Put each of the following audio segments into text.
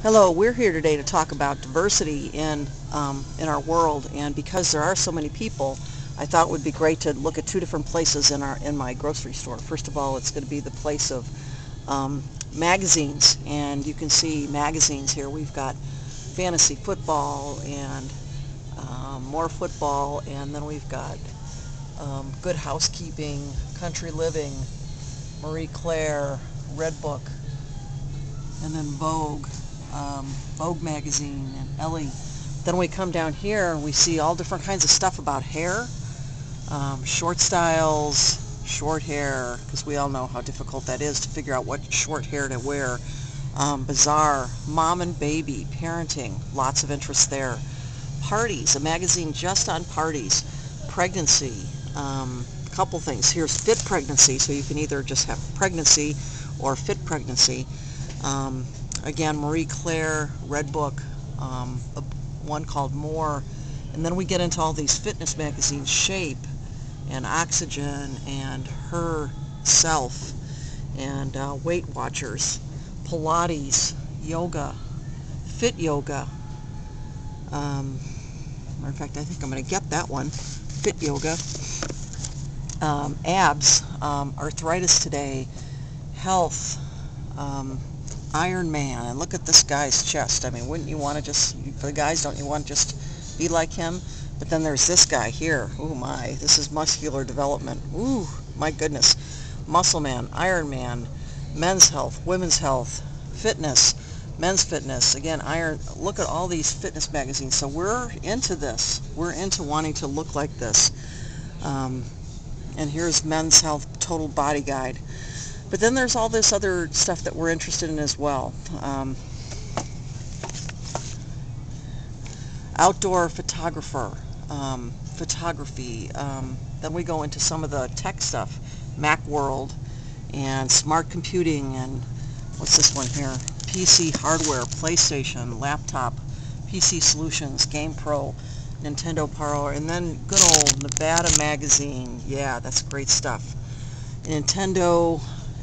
Hello, we're here today to talk about diversity in our world, and because there are so many people, I thought it would be great to look at two different places in my grocery store. First of all, it's going to be the place of magazines, and you can see magazines here. We've got fantasy football and more football, and then we've got Good Housekeeping, Country Living, Marie Claire, Red Book, and then Vogue magazine, and Elle. Then we come down here and we see all different kinds of stuff about hair, short styles, short hair, because we all know how difficult that is to figure out what short hair to wear. Bazaar, mom and baby, parenting, lots of interest there. Parties, a magazine just on parties. Pregnancy, a couple things. Here's fit pregnancy, so you can either just have pregnancy or fit pregnancy. Again, Marie Claire, Red Book, one called More, and then we get into all these fitness magazines, Shape and Oxygen and Her Self and Weight Watchers, Pilates, Yoga, Fit Yoga. Matter of fact, I think I'm going to get that one, Fit Yoga. Abs, Arthritis Today, Health, Iron Man, and look at this guy's chest. I mean, wouldn't you want to just, for the guys, don't you want to just be like him? But then there's this guy here. Oh my, this is muscular development. Ooh, my goodness. Muscle Man, Iron Man, Men's Health, Women's Health, Fitness, Men's Fitness. Again, look at all these fitness magazines. So we're into this. We're into wanting to look like this. And here's Men's Health Total Body Guide. But then there's all this other stuff that we're interested in as well. Outdoor photographer, photography. Then we go into some of the tech stuff, Macworld and smart computing, and what's this one here? PC hardware, PlayStation, laptop, PC solutions, GamePro, Nintendo Parlor, and then good old Nevada magazine. Yeah, that's great stuff. Nintendo.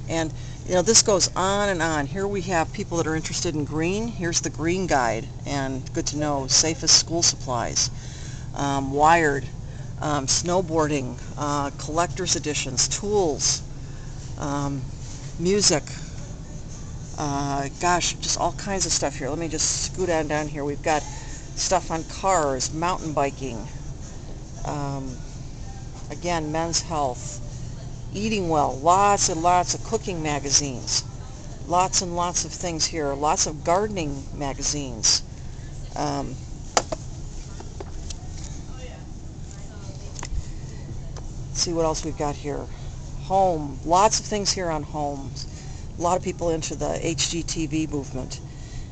And you know, this goes on and on. Here we have people that are interested in green. Here's the green guide, and good to know, safest school supplies. Wired, snowboarding, collector's editions, tools, music, gosh, just all kinds of stuff here. Let me just scoot on down here. We've got stuff on cars, mountain biking, again, Men's Health, Eating Well, lots and lots of cooking magazines, lots and lots of things here, lots of gardening magazines. See what else we've got here. Home, lots of things here on homes. A lot of people into the HGTV movement.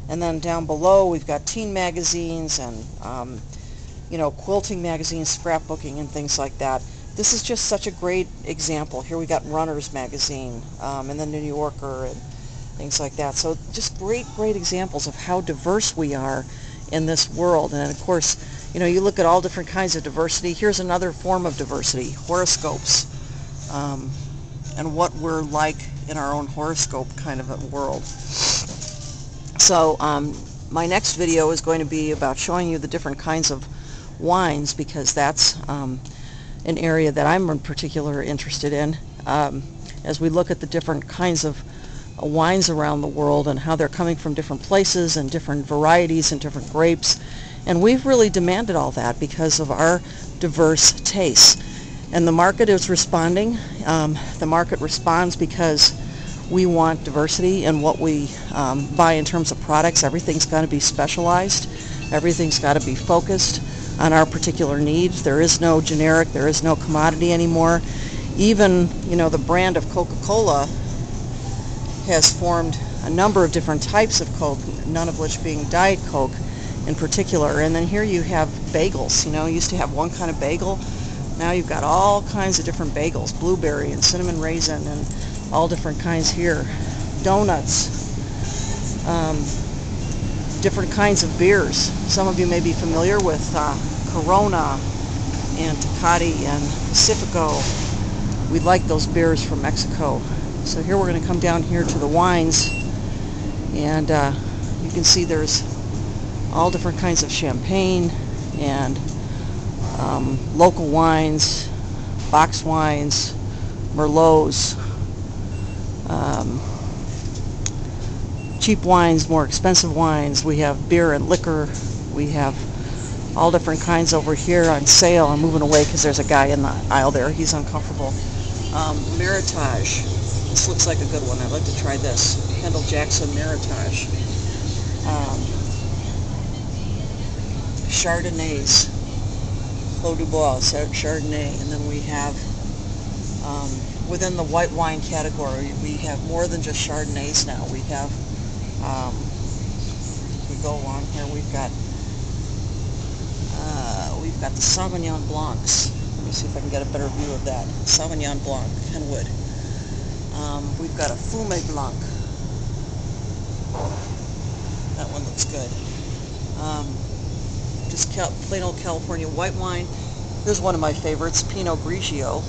And then down below we've got teen magazines and you know, quilting magazines, scrapbooking, and things like that. This is just such a great example. Here we got Runner's magazine, and then the New Yorker and things like that. So just great examples of how diverse we are in this world. And of course, you know, you look at all different kinds of diversity. Here's another form of diversity, horoscopes, and what we're like in our own horoscope kind of a world. So my next video is going to be about showing you the different kinds of wines, because that's an area that I'm in particular interested in, as we look at the different kinds of wines around the world and how they're coming from different places and different varieties and different grapes. And we've really demanded all that because of our diverse tastes. And the market is responding. The market responds because we want diversity in what we buy in terms of products. Everything's got to be specialized. Everything's got to be focused on our particular needs. There is no generic, there is no commodity anymore. Even, you know, the brand of Coca-Cola has formed a number of different types of Coke, none of which being Diet Coke in particular. And then here you have bagels. You know, you used to have one kind of bagel. Now you've got all kinds of different bagels, blueberry and cinnamon raisin and all different kinds here. Donuts. Different kinds of beers. Some of you may be familiar with Corona and Tecate and Pacifico. We like those beers from Mexico. So here we're going to come down here to the wines and You can see there's all different kinds of champagne and local wines, box wines, Merlots, cheap wines, more expensive wines. We have beer and liquor. We have all different kinds over here on sale. I'm moving away because there's a guy in the aisle there. He's uncomfortable. Meritage. This looks like a good one. I'd like to try this. Kendall Jackson Meritage. Chardonnays. Clos du Bois, Chardonnay. And then we have, within the white wine category, we have more than just Chardonnays now. We have, we go along here, we've got the Sauvignon Blancs. Let me see if I can get a better view of that. Sauvignon Blanc, Kenwood. We've got a Fume Blanc. That one looks good. Just plain old California white wine. Here's one of my favorites, Pinot Grigio,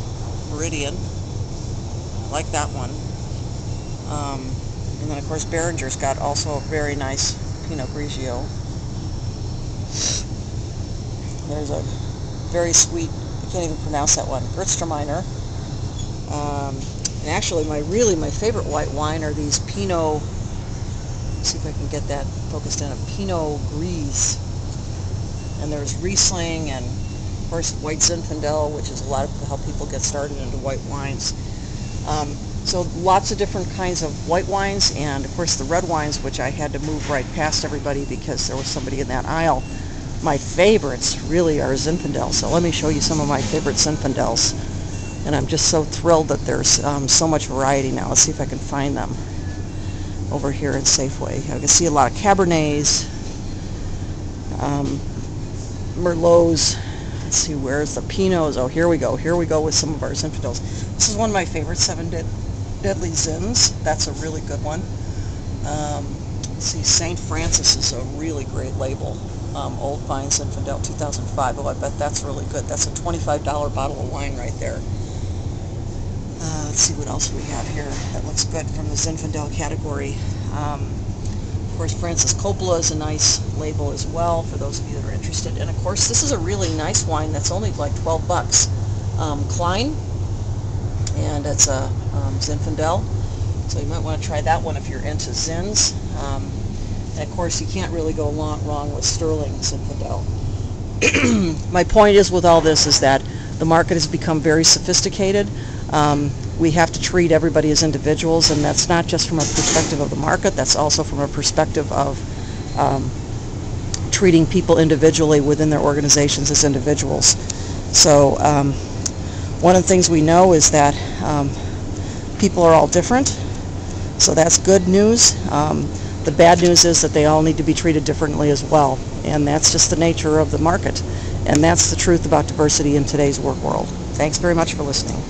Meridian. I like that one. And then of course Behringer's got also a very nice Pinot Grigio. There's a very sweet, I can't even pronounce that one, Gewürztraminer. And actually my favorite white wine are these Pinot, let's see if I can get that focused in, a Pinot Gris. And there's Riesling and of course white Zinfandel, which is a lot of how people get started into white wines. So lots of different kinds of white wines, and of course the red wines, which I had to move right past everybody because there was somebody in that aisle. My favorites really are Zinfandel, so let me show you some of my favorite Zinfandels. And I'm just so thrilled that there's so much variety now. Let's see if I can find them over here in Safeway. I can see a lot of Cabernets, Merlots. Let's see, where's the Pinots? Oh, here we go with some of our Zinfandels. This is one of my favorites, Seven Deadly Zins. That's a really good one. Let's see, St. Francis is a really great label. Old Vine Zinfandel 2005. Oh, I bet that's really good. That's a $25 bottle of wine right there. Let's see what else we have here that looks good from the Zinfandel category. Of course, Francis Coppola is a nice label as well for those of you that are interested. And of course, this is a really nice wine that's only like 12 bucks. Klein, and it's a Zinfandel. So you might want to try that one if you're into Zins. And of course, you can't really go wrong with Sterling Zinfandel. My point is with all this is that the market has become very sophisticated. We have to treat everybody as individuals, and that's not just from a perspective of the market, that's also from a perspective of treating people individually within their organizations as individuals. So one of the things we know is that people are all different, so that's good news. The bad news is that they all need to be treated differently as well, and that's just the nature of the market, and that's the truth about diversity in today's work world. Thanks very much for listening.